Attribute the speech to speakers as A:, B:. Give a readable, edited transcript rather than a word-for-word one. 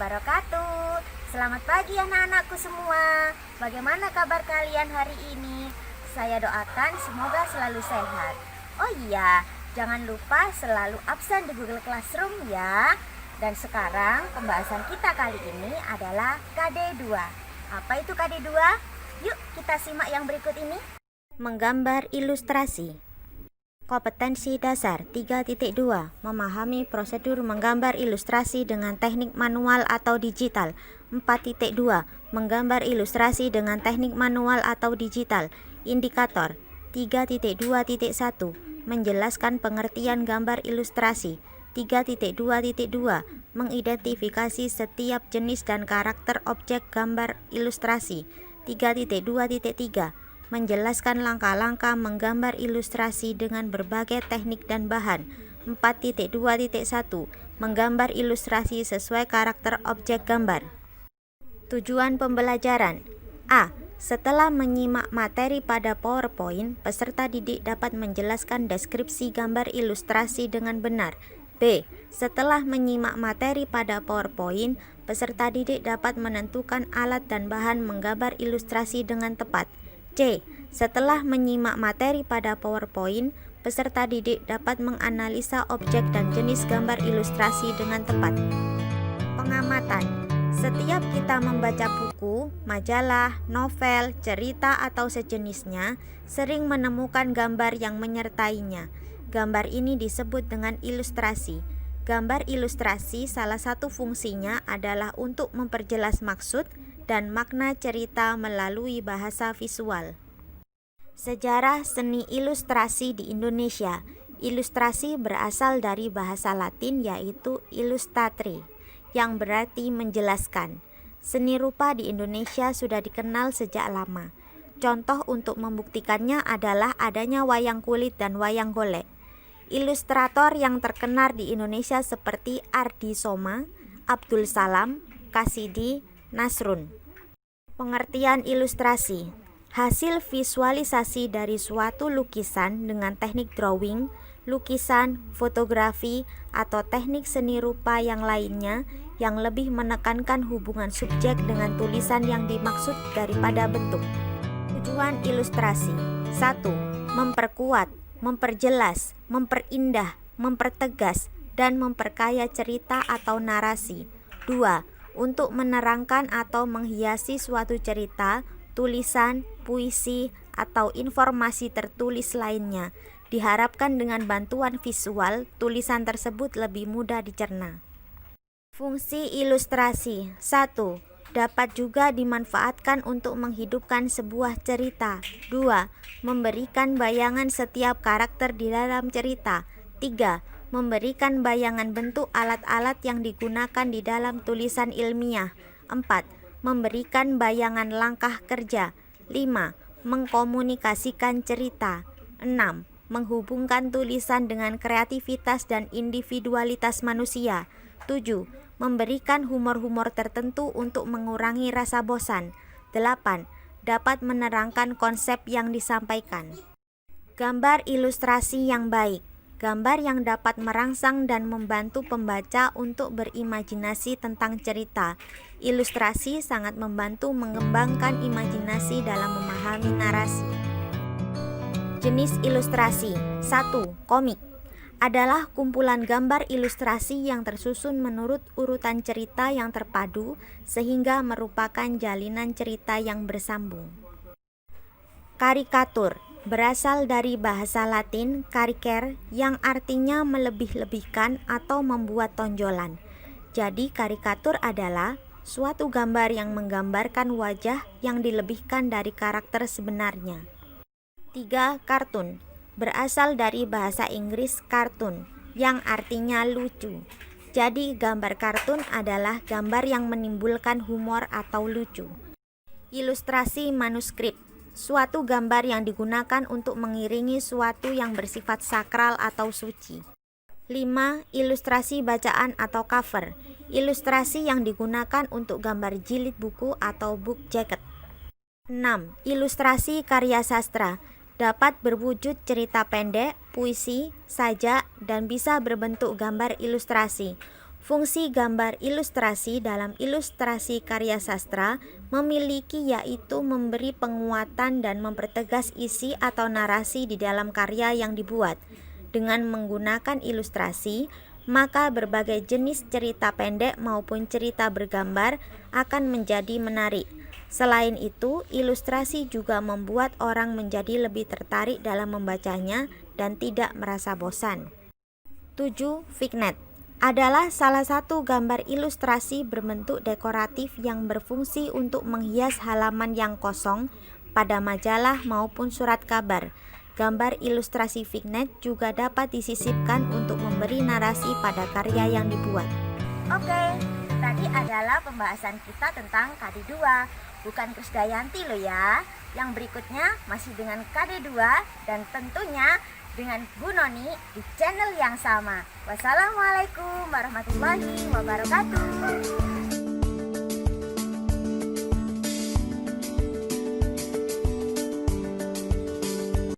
A: wabarakatuh. Selamat pagi anak-anakku semua. Bagaimana kabar kalian hari ini? Saya doakan semoga selalu sehat. Oh iya, jangan lupa selalu absen di Google Classroom ya. Dan sekarang pembahasan kita kali ini adalah KD2. Apa itu KD2? Yuk kita simak yang berikut ini. Menggambar ilustrasi. Kompetensi dasar 3.2 Memahami prosedur menggambar ilustrasi dengan teknik manual atau digital. 4.2 Menggambar ilustrasi dengan teknik manual atau digital. Indikator 3.2.1 Menjelaskan pengertian gambar ilustrasi. 3.2.2 Mengidentifikasi setiap jenis dan karakter objek gambar ilustrasi. 3.2.3 Menjelaskan langkah-langkah menggambar ilustrasi dengan berbagai teknik dan bahan. 4.2.1 Menggambar ilustrasi sesuai karakter objek gambar. Tujuan pembelajaran. A. Setelah menyimak materi pada PowerPoint, peserta didik dapat menjelaskan deskripsi gambar ilustrasi dengan benar. B. Setelah menyimak materi pada PowerPoint, peserta didik dapat menentukan alat dan bahan menggambar ilustrasi dengan tepat. C. Setelah menyimak materi pada PowerPoint, peserta didik dapat menganalisa objek dan jenis gambar ilustrasi dengan tepat. Pengamatan. Setiap kita membaca buku, majalah, novel, cerita atau sejenisnya, sering menemukan gambar yang menyertainya. Gambar ini disebut dengan ilustrasi. Gambar ilustrasi salah satu fungsinya adalah untuk memperjelas maksud dan makna cerita melalui bahasa visual. Sejarah seni ilustrasi di Indonesia. Ilustrasi berasal dari bahasa Latin yaitu illustratri, yang berarti menjelaskan. Seni rupa di Indonesia sudah dikenal sejak lama. Contoh untuk membuktikannya adalah adanya wayang kulit dan wayang golek. Ilustrator yang terkenal di Indonesia seperti Ardi Soma, Abdul Salam, Kasidi, Nasrun. Pengertian ilustrasi. Hasil visualisasi dari suatu lukisan dengan teknik drawing, lukisan, fotografi, atau teknik seni rupa yang lainnya yang lebih menekankan hubungan subjek dengan tulisan yang dimaksud daripada bentuk. Tujuan ilustrasi. 1. Memperkuat, memperjelas, memperindah, mempertegas, dan memperkaya cerita atau narasi. 2. Untuk menerangkan atau menghiasi suatu cerita, tulisan, puisi, atau informasi tertulis lainnya. Diharapkan dengan bantuan visual, tulisan tersebut lebih mudah dicerna. Fungsi ilustrasi. 1. Dapat juga dimanfaatkan untuk menghidupkan sebuah cerita. 2. Memberikan bayangan setiap karakter di dalam cerita. 3. Memberikan bayangan bentuk alat-alat yang digunakan di dalam tulisan ilmiah. 4. Memberikan bayangan langkah kerja. 5. Mengkomunikasikan cerita. 6. Menghubungkan tulisan dengan kreativitas dan individualitas manusia. 7. Memberikan humor-humor tertentu untuk mengurangi rasa bosan. 8. Dapat menerangkan konsep yang disampaikan. Gambar ilustrasi yang baik. Gambar yang dapat merangsang dan membantu pembaca untuk berimajinasi tentang cerita. Ilustrasi sangat membantu mengembangkan imajinasi dalam memahami narasi. Jenis ilustrasi. 1. Komik adalah kumpulan gambar ilustrasi yang tersusun menurut urutan cerita yang terpadu sehingga merupakan jalinan cerita yang bersambung. Karikatur berasal dari bahasa Latin caricer yang artinya melebih-lebihkan atau membuat tonjolan. Jadi karikatur adalah suatu gambar yang menggambarkan wajah yang dilebihkan dari karakter sebenarnya. 3. Kartun berasal dari bahasa Inggris cartoon yang artinya lucu. Jadi gambar kartun adalah gambar yang menimbulkan humor atau lucu. Ilustrasi manuskrip, suatu gambar yang digunakan untuk mengiringi suatu yang bersifat sakral atau suci. 5. Ilustrasi bacaan atau cover, ilustrasi yang digunakan untuk gambar jilid buku atau book jacket. 6. Ilustrasi karya sastra, dapat berwujud cerita pendek, puisi, sajak, dan bisa berbentuk gambar ilustrasi. Fungsi gambar ilustrasi dalam ilustrasi karya sastra memiliki yaitu memberi penguatan dan mempertegas isi atau narasi di dalam karya yang dibuat. Dengan menggunakan ilustrasi, maka berbagai jenis cerita pendek maupun cerita bergambar akan menjadi menarik. Selain itu, ilustrasi juga membuat orang menjadi lebih tertarik dalam membacanya dan tidak merasa bosan. 7. Vignette adalah salah satu gambar ilustrasi berbentuk dekoratif yang berfungsi untuk menghias halaman yang kosong pada majalah maupun surat kabar. Gambar ilustrasi vignette juga dapat disisipkan untuk memberi narasi pada karya yang dibuat. Oke, tadi adalah pembahasan kita tentang KD2, bukan Krisdayanti loh ya. Yang berikutnya masih dengan KD2 dan tentunya dengan Bu Noni di channel yang sama. Wassalamualaikum warahmatullahi wabarakatuh.